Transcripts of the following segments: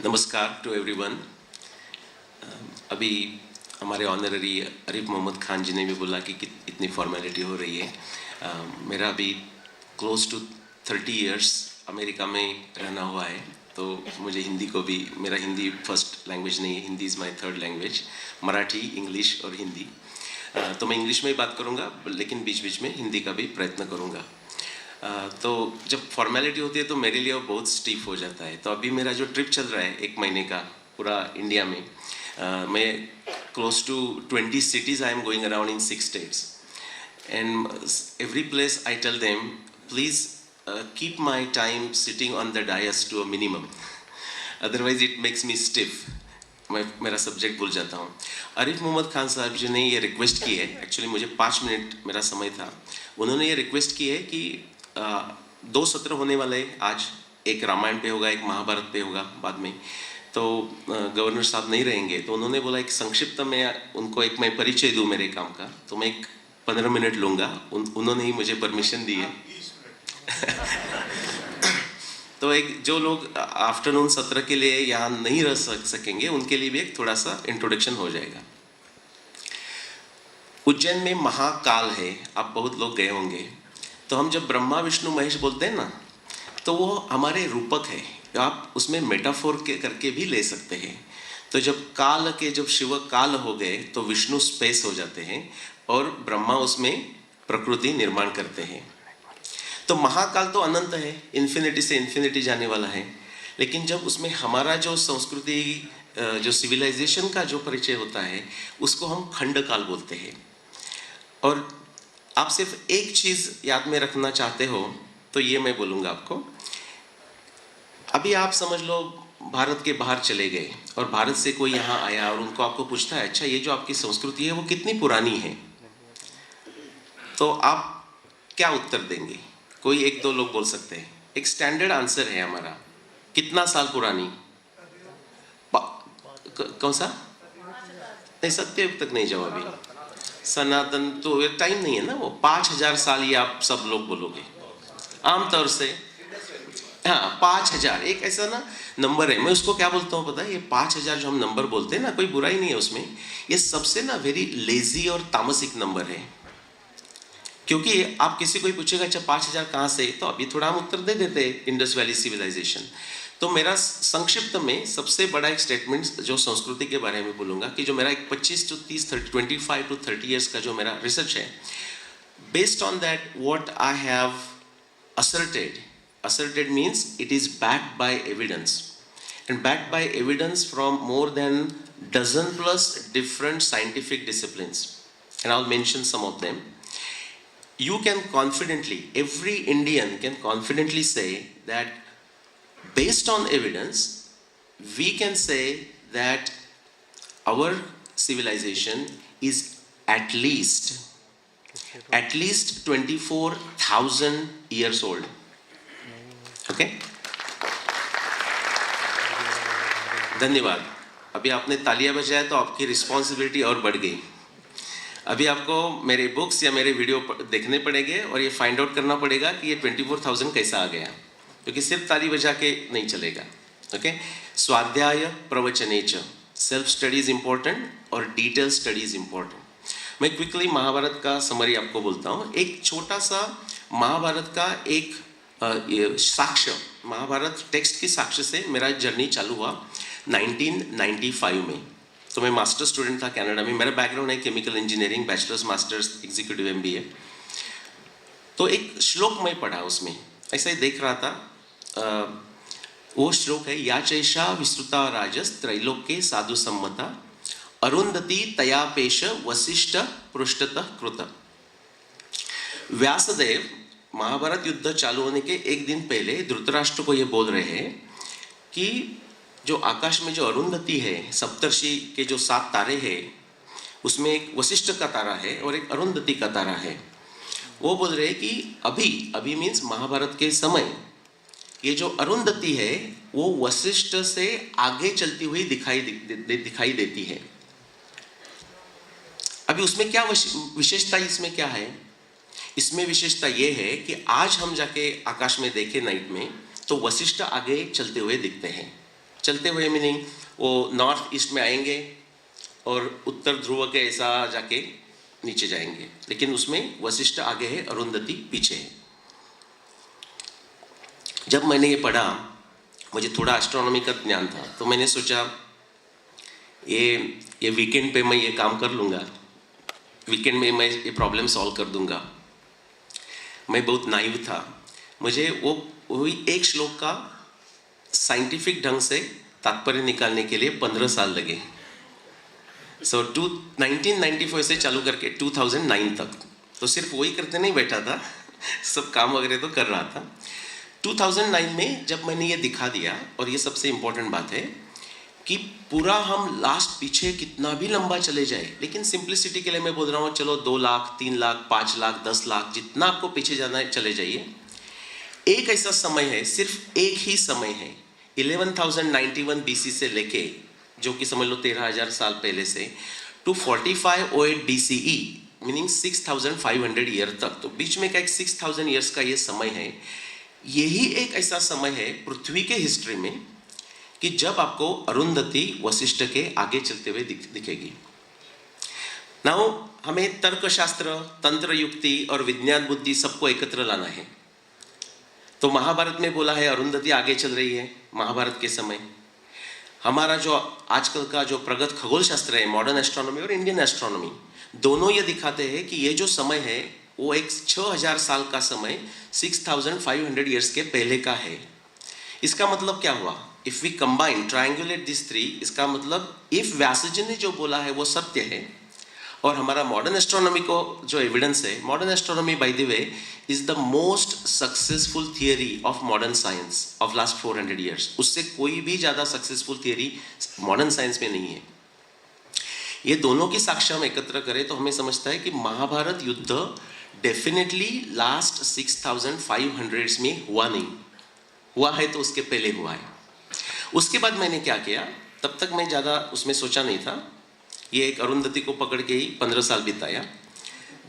नमस्कार to everyone. अभी हमारे ऑनररी आरिफ मोहम्मद खान जी ने भी बोला कि इतनी फॉर्मेलिटी हो रही है। मेरा अभी क्लोज टू 30 इयर्स अमेरिका में रहना हुआ है, तो मुझे हिंदी को भी, मेरा हिंदी फर्स्ट लैंग्वेज नहीं है, Hindi is my third language. Marathi, English और हिंदी। तो मैं इंग्लिश में ही बात करूँगा, लेकिन बीच बीच में हिंदी का भी प्रयत्न करूँगा। तो जब फॉर्मेलिटी होती है तो मेरे लिए वो बहुत स्टीफ हो जाता है। तो अभी मेरा जो ट्रिप चल रहा है 1 महीने का पूरा इंडिया में, मैं close to 20 cities I am going around in 6 states, and every place I tell them please keep my time sitting on the dais to a minimum, otherwise it makes me stiff. मैं मेरा subject भूल जाता हूँ। आरिफ मोहम्मद खान साहब जी ने ये request की है, एक्चुअली मुझे 5 मिनट मेरा समय था। उन्होंने ये रिक्वेस्ट की है कि 2 सत्र होने वाले आज, एक रामायण पे होगा, एक महाभारत पे होगा बाद में। तो गवर्नर साहब नहीं रहेंगे, तो उन्होंने बोला एक संक्षिप्त में उनको एक मैं परिचय दूं मेरे काम का, तो मैं एक 15 मिनट लूँगा। उन्होंने ही मुझे परमिशन दी है। तो एक जो लोग आफ्टरनून सत्र के लिए यहाँ नहीं रह सकेंगे, उनके लिए भी एक थोड़ा सा इंट्रोडक्शन हो जाएगा। उज्जैन में महाकाल है, आप बहुत लोग गए होंगे। तो हम जब ब्रह्मा विष्णु महेश बोलते हैं ना, तो वो हमारे रूपक है, आप उसमें मेटाफोर के करके भी ले सकते हैं। तो जब शिव काल हो गए तो विष्णु स्पेस हो जाते हैं और ब्रह्मा उसमें प्रकृति निर्माण करते हैं। तो महाकाल तो अनंत है, इन्फिनिटी से इन्फिनिटी जाने वाला है। लेकिन जब उसमें हमारा जो संस्कृति, जो सिविलाइजेशन का जो परिचय होता है, उसको हम खंड काल बोलते हैं। और आप सिर्फ एक चीज याद में रखना चाहते हो तो ये मैं बोलूँगा आपको। अभी आप समझ लो भारत के बाहर चले गए और भारत से कोई यहाँ आया और उनको आपको पूछता है, अच्छा ये जो आपकी संस्कृति है वो कितनी पुरानी है, तो आप क्या उत्तर देंगे? कोई 1-2 लोग बोल सकते हैं। एक स्टैंडर्ड आंसर है हमारा, कितना साल पुरानी? कौन सा? नहीं, सत्ययुग तक नहीं जाओ अभी। सनातन तो टाइम नहीं है ना, वो 5000 साल ये आप सब लोग बोलोगे आमतौर से। हाँ, 5000 एक ऐसा ना नंबर है, मैं उसको क्या बोलता हूँ पता है? ये 5000 जो हम नंबर बोलते हैं ना, कोई बुराई नहीं है उसमें, ये सबसे ना वेरी लेजी और तामसिक नंबर है। क्योंकि आप किसी को ही पूछेगा अच्छा 5000 कहाँ से, तो अभी थोड़ा हम उत्तर दे देते इंडस वैली सिविलाइजेशन। तो मेरा संक्षिप्त में सबसे बड़ा एक स्टेटमेंट जो संस्कृति के बारे में बोलूँगा कि जो मेरा एक 25 to 25 to 30 ईयर्स का जो मेरा रिसर्च है, based on that what I have asserted means it is backed by evidence, and backed by evidence from more than dozen plus different scientific disciplines, and I'll mention some of them. You can confidently, every Indian can confidently say that based on evidence we can say that our civilization is at least 24,000 years old. Okay, धन्यवाद। अभी आपने तालियां बजाया तो आपकी responsibility और बढ़ गई। अभी आपको मेरे बुक्स या मेरे वीडियो देखने पड़ेंगे और ये फाइंड आउट करना पड़ेगा कि ये 24,000 कैसा आ गया, क्योंकि सिर्फ ताली बजा के नहीं चलेगा। ओके, स्वाध्याय प्रवचनेच, सेल्फ स्टडीज इंपॉर्टेंट और डिटेल स्टडीज इंपॉर्टेंट। मैं क्विकली महाभारत का समरी आपको बोलता हूँ। एक छोटा सा महाभारत का एक साक्ष्य, महाभारत टेक्स्ट की साक्ष्य से मेरा जर्नी चालू हुआ 1995 में। तो मैं मास्टर स्टूडेंट था कनाडा में। मेरा बैकग्राउंड है chemical engineering, bachelors masters executive MBA। तो एक श्लोक मैं पढ़ा, उसमें ऐसा ही देख रहा था। वो श्लोक है, या चैषा विस्तृता राजस त्रैलोक्ये साधु सम्मता अरुंधति तयापेश वशिष्ठ पृष्ठतः कृत। व्यासदेव महाभारत युद्ध चालू होने के एक दिन पहले धृतराष्ट्र को ये बोल रहे हैं कि जो आकाश में जो अरुंधति है, सप्तर्षि के जो 7 तारे हैं, उसमें एक वशिष्ठ का तारा है और एक अरुंधति का तारा है। वो बोल रहे हैं कि अभी मीन्स महाभारत के समय ये जो अरुंधति है वो वशिष्ठ से आगे चलती हुई दिखाई देती है। अभी उसमें क्या विशेषता, इसमें क्या है? इसमें विशेषता ये है कि आज हम जाके आकाश में देखें नाइट में, तो वशिष्ठ आगे चलते हुए दिखते हैं। चलते हुए मीनिंग वो नॉर्थ ईस्ट में आएंगे और उत्तर ध्रुव के ऐसा जाके नीचे जाएंगे, लेकिन उसमें वशिष्ठ आगे है, अरुंधति पीछे है। जब मैंने ये पढ़ा, मुझे थोड़ा एस्ट्रोनॉमी का ज्ञान था, तो मैंने सोचा ये वीकेंड पे मैं ये काम कर लूँगा, वीकेंड में मैं ये प्रॉब्लम सॉल्व कर दूंगा। मैं बहुत नाइव था, मुझे वही एक श्लोक का साइंटिफिक ढंग से तात्पर्य निकालने के लिए 15 साल लगे। 1994 से चालू करके 2009 तक तो सिर्फ वही करते नहीं बैठा था, सब काम वगैरह तो कर रहा था। 2009 में जब मैंने ये दिखा दिया, और ये सबसे इम्पोर्टेंट बात है कि पूरा हम लास्ट पीछे कितना भी लंबा चले जाए, लेकिन सिंप्लिसिटी के लिए मैं बोल रहा हूँ चलो 2 लाख 3 लाख 5 लाख 10 लाख जितना आपको पीछे जाना है चले जाइए। एक ऐसा समय है, सिर्फ एक ही समय है 11,091 BC से लेके, जो कि समझ लो 13,000 साल पहले से, टू 4508 BCE मीनिंग 6,500 ईयर तक। तो बीच में का एक 6,000 ईयर्स का ये समय है। यही एक ऐसा समय है पृथ्वी के हिस्ट्री में कि जब आपको अरुंधति वशिष्ठ के आगे चलते हुए दिखेगी। नाउ हमें तर्कशास्त्र, तंत्र युक्ति और विज्ञान बुद्धि सबको एकत्र लाना है। तो महाभारत में बोला है अरुंधति आगे चल रही है महाभारत के समय। हमारा जो आजकल का जो प्रगत खगोल शास्त्र है, मॉडर्न एस्ट्रोनॉमी और इंडियन एस्ट्रोनॉमी, दोनों ये दिखाते हैं कि ये जो समय है वो एक 6,000 साल का समय 6,500 ईयर्स के पहले का है। इसका मतलब क्या हुआ? इफ वी कंबाइन ट्रायंगुलेट दिस 3, इसका मतलब इफ व्यास जी ने जो बोला है वो सत्य है और हमारा मॉडर्न एस्ट्रोनॉमी को जो एविडेंस है, modern astronomy by the way is the most successful theory of modern science of last 400 years. उससे कोई भी ज्यादा सक्सेसफुल थियरी मॉडर्न साइंस में नहीं है। ये दोनों की साक्ष्य हम एकत्र करें तो हमें समझता है कि महाभारत युद्ध डेफिनेटली लास्ट 6,500 में हुआ नहीं, हुआ है तो उसके पहले हुआ है। उसके बाद मैंने क्या किया, तब तक मैं ज़्यादा उसमें सोचा नहीं था, ये एक अरुंधति को पकड़ के ही 15 साल बिताया।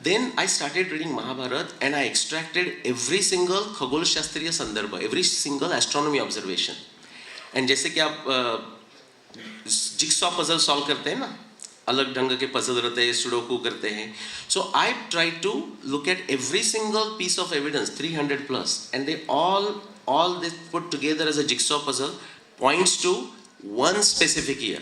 Then I started reading Mahabharata and I extracted every single खगोल शास्त्रीय संदर्भ, every single astronomy observation. And जैसे कि आप जिक्सॉ पजल सॉल्व करते हैं ना, अलग ढंग के पजल रहते हैं, सुडोकू करते हैं। So I try to look at every single piece of evidence, 300 plus, and they all this put together as a jigsaw puzzle points to one specific year.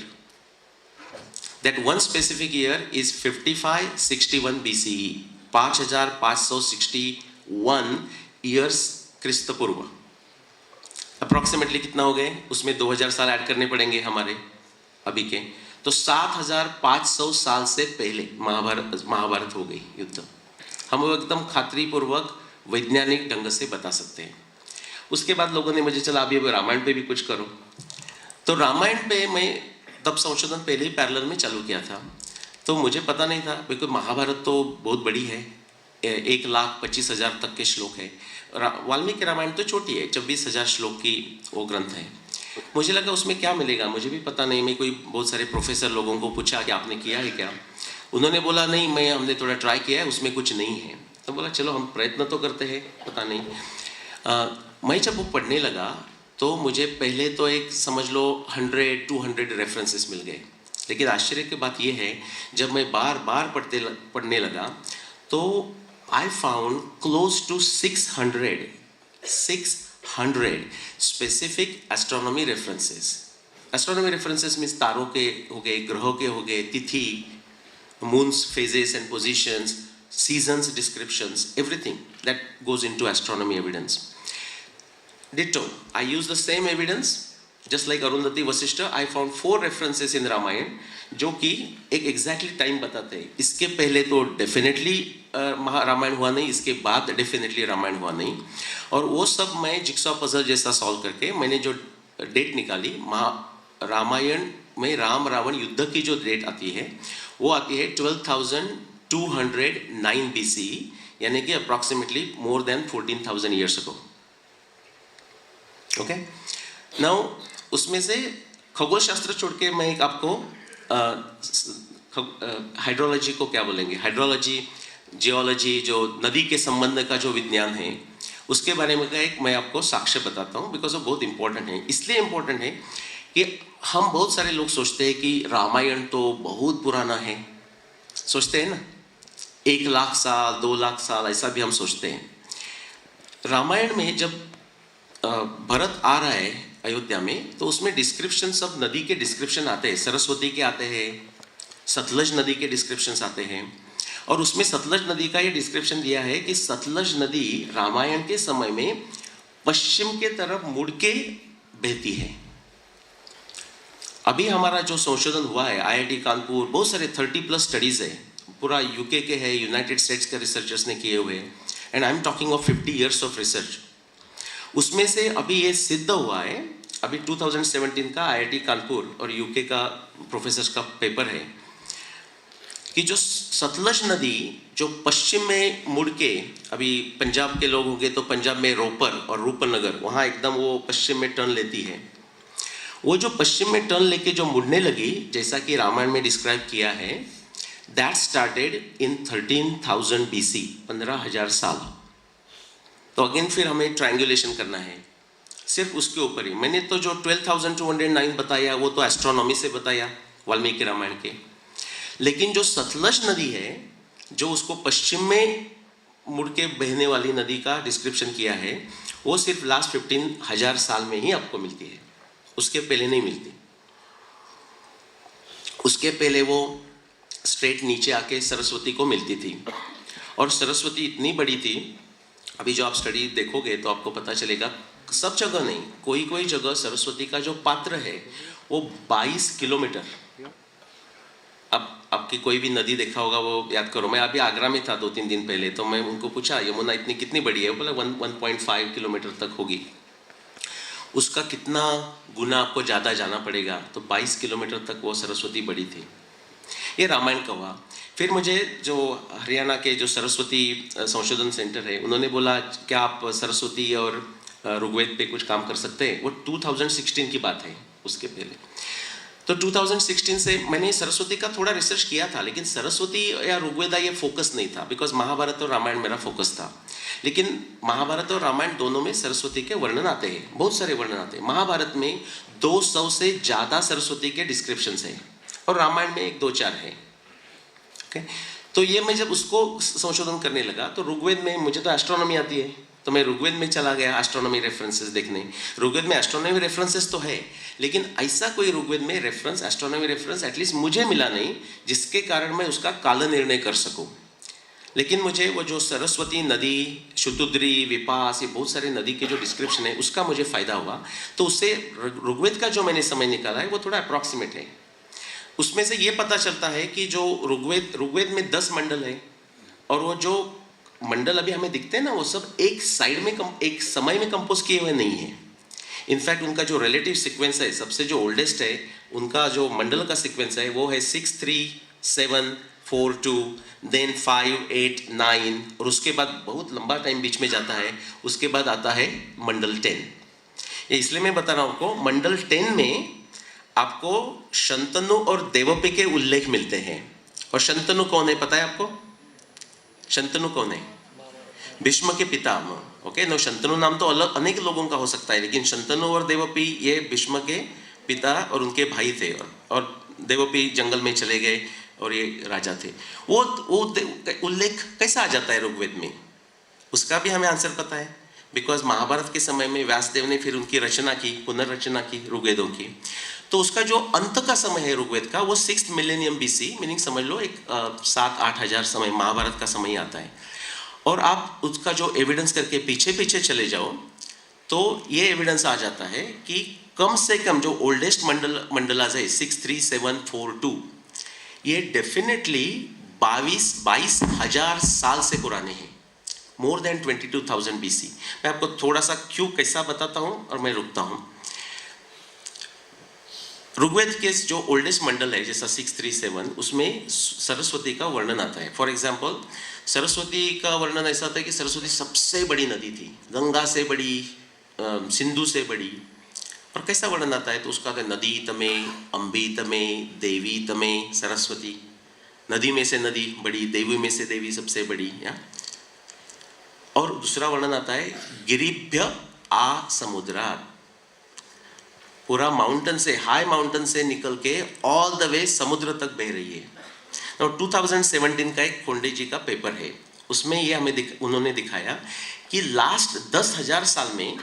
That one specific year is 5561 BCE, 5561 years ख्रिस्त पूर्व। Approximately कितना हो गए, उसमें 2000 साल add करने पड़ेंगे हमारे अभी के, तो 7500 साल से पहले महाभारत हो गई युद्ध। हम एकदम खातरी पूर्वक वैज्ञानिक ढंग से बता सकते हैं। उसके बाद लोगों ने मुझे चला अभी रामायण पे भी कुछ करो, तो रामायण पे मैं तब संशोधन पहले ही पैरेलल में चालू किया था। तो मुझे पता नहीं था, बिल्कुल महाभारत तो बहुत बड़ी है, 1,25,000 तक के श्लोक है। वाल्मीकि रामायण तो छोटी है, 26,000 श्लोक की वो ग्रंथ है। मुझे लगा उसमें क्या मिलेगा, मुझे भी पता नहीं। मैं कोई बहुत सारे प्रोफेसर लोगों को पूछा कि आपने किया है क्या, उन्होंने बोला नहीं, हमने थोड़ा ट्राई किया है, उसमें कुछ नहीं है। तो बोला चलो हम प्रयत्न तो करते हैं, पता नहीं। मैं जब वो पढ़ने लगा तो मुझे पहले तो एक समझ लो 100-200 रेफरेंसेस मिल गए, लेकिन आश्चर्य की बात यह है जब मैं बार बार पढ़ने लगा तो I found close to 600 specific astronomy references. Astronomy references means तारों के हो गए, ग्रहों के हो गए, तिथि, moons phases and positions, seasons descriptions, everything that goes into astronomy evidence. Ditto, I use the same evidence just like Arundhati Vasishta. I found 4 references in Ramayana जो कि एक exactly time बताते हैं। इसके पहले तो डेफिनेटली रामायण हुआ नहीं, इसके बाद डेफिनेटली रामायण हुआ नहीं। और वो सब मैं जिक्सॉ पजल जैसा सॉल्व करके मैंने जो डेट निकाली, रामायण में राम रावण युद्ध की जो डेट आती है वो आती है 12,209 BCE, यानी कि approximately more than 14,000 years ago. Okay, now उसमें से खगोल शास्त्र छोड़ के मैं एक आपको हाइड्रोलॉजी को क्या बोलेंगे, हाइड्रोलॉजी, जियोलॉजी, जो नदी के संबंध का जो विज्ञान है उसके बारे में एक मैं आपको साक्ष्य बताता हूँ, बिकॉज वो बहुत इंपॉर्टेंट है। इसलिए इंपॉर्टेंट है कि हम बहुत सारे लोग सोचते हैं कि रामायण तो बहुत पुराना है, सोचते हैं ना, 1 लाख साल 2 लाख साल ऐसा भी हम सोचते हैं। रामायण में जब भरत आ रहा है अयोध्या में, तो उसमें डिस्क्रिप्शन सब नदी के डिस्क्रिप्शन आते हैं, सरस्वती के आते हैं, सतलज नदी के डिस्क्रिप्शंस आते हैं। और उसमें सतलज नदी का ये डिस्क्रिप्शन दिया है कि सतलज नदी रामायण के समय में पश्चिम के तरफ मुड़ के बहती है। अभी हमारा जो संशोधन हुआ है, आईआईटी कानपुर, बहुत सारे 30+ स्टडीज है, पूरा यूके के है, यूनाइटेड स्टेट्स के रिसर्चर्स ने किए हुए, and I am talking of 50 years of research. उसमें से अभी ये सिद्ध हुआ है, अभी 2017 का आईआईटी कानपुर और यूके का प्रोफेसर्स का पेपर है, कि जो सतलज नदी जो पश्चिम में मुड़ के, अभी पंजाब के लोग होंगे तो पंजाब में रोपर और रूपनगर, वहाँ एकदम वो पश्चिम में टर्न लेती है। वो जो पश्चिम में टर्न लेके जो मुड़ने लगी, जैसा कि रामायण में डिस्क्राइब किया है, दैट स्टार्टेड इन 13,000 BC, 15,000 साल। तो अगेन फिर हमें ट्रायंगुलेशन करना है सिर्फ उसके ऊपर ही। मैंने तो जो 12,209 बताया वो तो एस्ट्रोनॉमी से बताया, वाल्मीकि रामायण के। लेकिन जो सतलज नदी है, जो उसको पश्चिम में मुड़ के बहने वाली नदी का डिस्क्रिप्शन किया है, वो सिर्फ लास्ट 15,000 साल में ही आपको मिलती है, उसके पहले नहीं मिलती। उसके पहले वो स्ट्रेट नीचे आके सरस्वती को मिलती थी, और सरस्वती इतनी बड़ी थी, अभी जो आप स्टडी देखोगे तो आपको पता चलेगा, सब जगह नहीं, कोई कोई जगह सरस्वती का जो पात्र है वो 22 किलोमीटर। अब आपकी कोई भी नदी देखा होगा वो याद करो। मैं अभी आगरा में था 2-3 दिन पहले, तो मैं उनको पूछा यमुना इतनी कितनी बड़ी है, बोला 1.5 किलोमीटर तक होगी। उसका कितना गुना आपको ज़्यादा जाना पड़ेगा, तो 22 किलोमीटर तक वो सरस्वती बड़ी थी। ये रामायण का हुआ। फिर मुझे जो हरियाणा के जो सरस्वती संशोधन सेंटर है, उन्होंने बोला क्या आप सरस्वती और ऋग्वेद पे कुछ काम कर सकते हैं। वो 2016 की बात है, उसके पहले। तो 2016 से मैंने सरस्वती का थोड़ा रिसर्च किया था, लेकिन सरस्वती या ऋग्वेदा ये फोकस नहीं था, बिकॉज महाभारत और रामायण मेरा फोकस था। लेकिन महाभारत और रामायण दोनों में सरस्वती के वर्णन आते हैं, बहुत सारे वर्णन आते हैं। महाभारत में 200 से ज़्यादा सरस्वती के डिस्क्रिप्शंस हैं, और रामायण में 1-2-4 है। ओके, तो ये मैं जब उसको संशोधन करने लगा, तो ऋग्वेद में मुझे तो एस्ट्रोनॉमी आती है, तो मैं ऋग्वेद में चला गया एस्ट्रोनॉमी रेफरेंसेस देखने। ऋग्वेद में एस्ट्रोनॉमी रेफरेंसेस तो है, लेकिन ऐसा कोई ऋग्वेद में रेफरेंस, एस्ट्रोनॉमी रेफरेंस एटलीस्ट मुझे मिला नहीं, जिसके कारण मैं उसका काल निर्णय कर सकूं। लेकिन मुझे वो जो सरस्वती नदी, शुतुद्री, विपास, ये बहुत सारे नदी के जो डिस्क्रिप्शन है, उसका मुझे फायदा हुआ। तो उससे ऋग्वेद का जो मैंने समय निकाला है वो थोड़ा अप्रॉक्सीमेट है। उसमें से ये पता चलता है कि जो ऋग्वेद में 10 मंडल है, और वो जो मंडल अभी हमें दिखते हैं ना, वो सब एक साइड में एक समय में कंपोज किए हुए नहीं है। इनफैक्ट उनका जो रिलेटिव सीक्वेंस है, सबसे जो ओल्डेस्ट है, उनका जो मंडल का सीक्वेंस है वो है 6, 3, 7, 4, 2, देन 5, 8, 9, और उसके बाद बहुत लंबा टाइम बीच में जाता है, उसके बाद आता है मंडल 10। ये इसलिए मैं बता रहा हूँ आपको, मंडल 10 में आपको शंतनु और देवपी के उल्लेख मिलते हैं। और शंतनु कौन है पता है आपको? शंतनु कौन है? भीष्म के पिता। ओके, नो, शंतनु नाम तो अलग अनेक लोगों का हो सकता है, लेकिन शंतनु और देवपी ये भीष्म के पिता और उनके भाई थे, और देवपी जंगल में चले गए और ये राजा थे। वो उल्लेख कैसा आ जाता है ऋग्वेद में? उसका भी हमें आंसर पता है, बिकॉज महाभारत के समय में व्यासदेव ने फिर उनकी रचना की, पुनर्रचना की ऋग्वेदों की। तो उसका जो अंत का समय है ऋग्वेद का, वो 6th मिलेनियम BC, मीनिंग समझ लो एक 7-8 हजार समय महाभारत का समय आता है। और आप उसका जो एविडेंस करके पीछे पीछे चले जाओ, तो ये एविडेंस आ जाता है कि कम से कम जो ओल्डेस्ट मंडलाज है 6, 3, 7, 4, 2, ये डेफिनेटली 22 हजार साल से पुराने हैं, मोर देन 22,000 BC। मैं आपको थोड़ा सा क्यों कैसा बताता हूँ और मैं रुकता हूँ। ऋग्वेद के जो ओल्डेस्ट मंडल है, जैसा 6, 3, 7, उसमें सरस्वती का वर्णन आता है। फॉर एग्जाम्पल, सरस्वती का वर्णन ऐसा था कि सरस्वती सबसे बड़ी नदी थी, गंगा से बड़ी, सिंधु से बड़ी। और कैसा वर्णन आता है? तो उसका था नदी तमे, अम्बी तमे, देवी तमे, सरस्वती। नदी में से नदी बड़ी, देवी में से देवी सबसे बड़ी। या और दूसरा वर्णन आता है गिरिभ्य आ समुद्रात, पूरा माउंटेन से, हाई माउंटेन से निकल के ऑल द वे समुद्र तक बह रही है। 2017 का एक खोंडे जी का पेपर है, उसमें ये हमें उन्होंने दिखाया कि लास्ट 10,000 साल में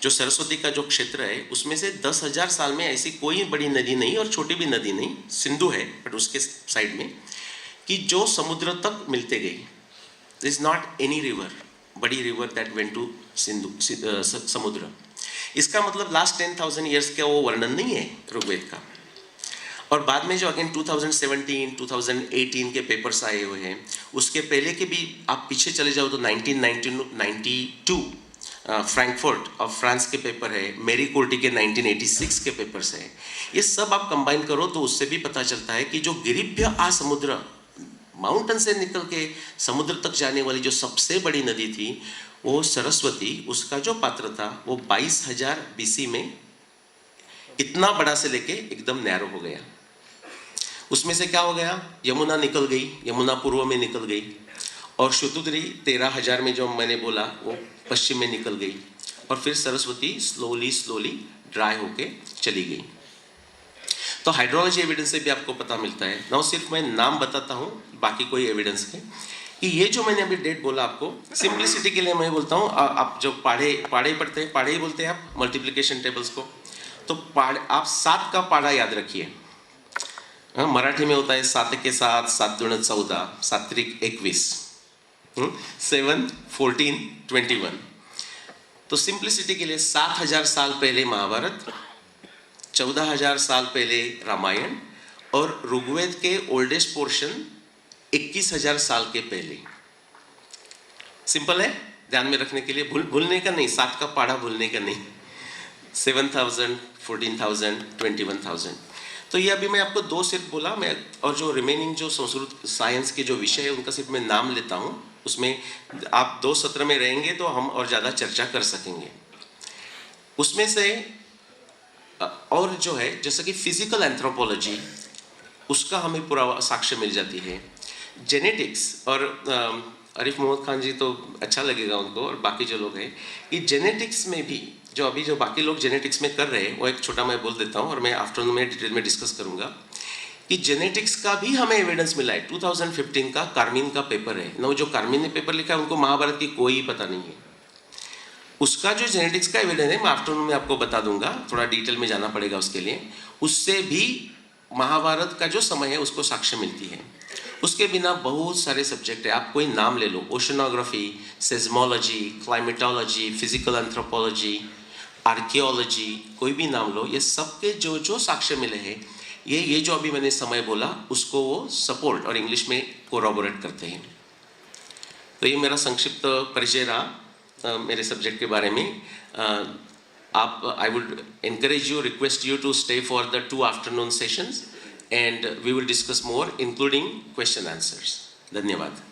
जो सरस्वती का जो क्षेत्र है उसमें से 10,000 साल में ऐसी कोई बड़ी नदी नहीं और छोटी भी नदी नहीं, सिंधु है बट उसके साइड में, कि जो समुद्र तक मिलते गई। There is not any river, बड़ी river that went to Sindhu समुद्र। इसका मतलब लास्ट 10,000 ईयर्स का वो वर्णन नहीं है ऋग्वेद का। और बाद में जो अगेन 2017, 2018 के पेपर्स आए हुए हैं, उसके पहले के भी आप पीछे चले जाओ तो 1992 फ्रैंकफर्ट और फ्रांस के पेपर है, मेरी कोर्टी के 1986 के पेपर्स है। ये सब आप कंबाइन करो तो उससे भी पता चलता है कि जो गिरिभ्य आ समुद्र, माउंटेन से निकल के समुद्र तक जाने वाली जो सबसे बड़ी नदी थी वो सरस्वती, उसका जो पात्र था वो 22,000 BC में इतना बड़ा से लेके एकदम नैरो हो गया। उसमें से क्या हो गया, यमुना निकल गई, यमुना पूर्व में निकल गई, और शुतुद्री 13,000 में जो मैंने बोला वो पश्चिम में निकल गई, और फिर सरस्वती स्लोली ड्राई होके चली गई। तो हाइड्रोलॉजी एविडेंस से भी आपको पता मिलता है ना, सिर्फ मैं नाम बताता हूँ, बाकी कोई एविडेंस है कि ये जो मैंने अभी डेट बोला आपको, सिंप्लिसिटी के लिए मैं बोलता हूँ, आप जो पाढ़े पढ़ते हैं, पाढ़े ही बोलते हैं आप मल्टीप्लिकेशन टेबल्स को, तो आप 7 का पाढ़ा याद रखिए। मराठी में होता है 7 के 7, 7 दूण 14, 7 त्रिक 21, 7, 14, 21। तो सिंप्लिसिटी के लिए 7,000 साल पहले महाभारत, 14,000 साल पहले रामायण, और ऋग्वेद के ओल्डेस्ट पोर्शन 21,000 साल के पहले। सिंपल है, ध्यान में रखने के लिए, भूलने का नहीं, 7 का पाढ़ा भूलने का नहीं। 7,000, 14,000, 21,000। तो ये अभी मैं आपको 2 सिर्फ बोला, मैं और जो रिमेनिंग जो संस्कृत साइंस के जो विषय है उनका सिर्फ मैं नाम लेता हूँ। उसमें आप 2 सत्र में रहेंगे तो हम और ज़्यादा चर्चा कर सकेंगे। उसमें से और जो है जैसे कि फिजिकल एंथ्रोपोलॉजी, उसका हमें पूरा साक्ष्य मिल जाती है। जेनेटिक्स, और आरिफ मोहम्मद खान जी तो अच्छा लगेगा उनको और बाकी जो लोग हैं, कि जेनेटिक्स में भी जो अभी जो बाकी लोग जेनेटिक्स में कर रहे हैं वो एक छोटा मैं बोल देता हूँ और मैं आफ्टरनून में डिटेल में डिस्कस करूँगा कि जेनेटिक्स का भी हमें एविडेंस मिला है। 2015 का कार्मिन का पेपर है ना, जो कार्मिन ने पेपर लिखा है उनको महाभारत की कोई पता नहीं है। उसका जो जेनेटिक्स का एविडेंस है मैं आफ्टरनून में आपको बता दूंगा, थोड़ा डिटेल में जाना पड़ेगा उसके लिए। उससे भी महाभारत का जो समय है उसको साक्ष्य मिलती है। उसके बिना बहुत सारे सब्जेक्ट है, आप कोई नाम ले लो, oceanography, seismology, climatology, physical anthropology, archaeology, कोई भी नाम लो, ये सबके जो जो साक्ष्य मिले हैं ये जो अभी मैंने समय बोला उसको वो सपोर्ट और इंग्लिश में कोरोबोरेट करते हैं। तो ये मेरा संक्षिप्त परिचय रहा मेरे सब्जेक्ट के बारे में। आप I would encourage you, request you to stay for the 2 afternoon sessions and we will discuss more including question answers. धन्यवाद।